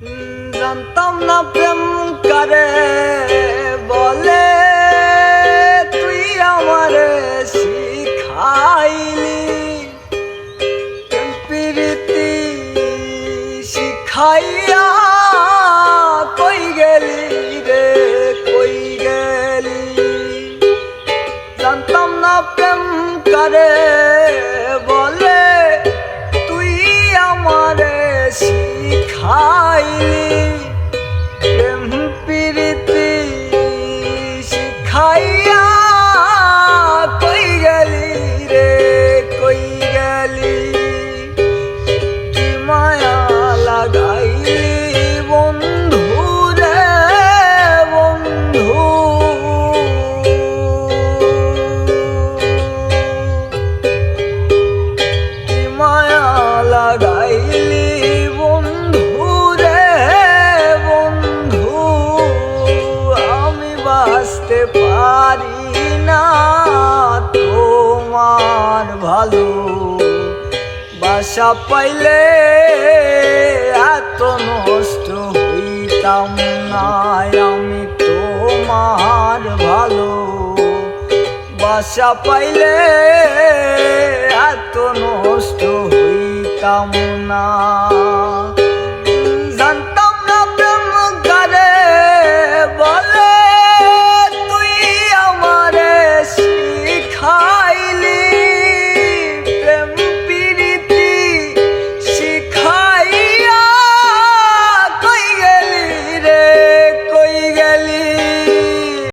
জানতাম না প্রেম করে বলে, তুই আমারে শিখাইলি প্রেম প্রীতি শিখাইয়া। কই গেলি রে কই গেলি, জানতাম না প্রেম করে বলে, তুই আমারে শিখাইলি প্রেম প্রীতি শিখাইয়া। কই গেলি রে কই গেলি, কি মায়া লাগাইলি বন্ধু রে বন্ধু। কি মায়া লাগাইলি বন্ধু রে বন্ধু, আমি বাঁচতে পারি না তোমার ভালো বাসা পাইলে। এত নষ্ট হইতাম না আমি তোমার ভালো বাসা পাইলে, এত নষ্ট হইতাম না।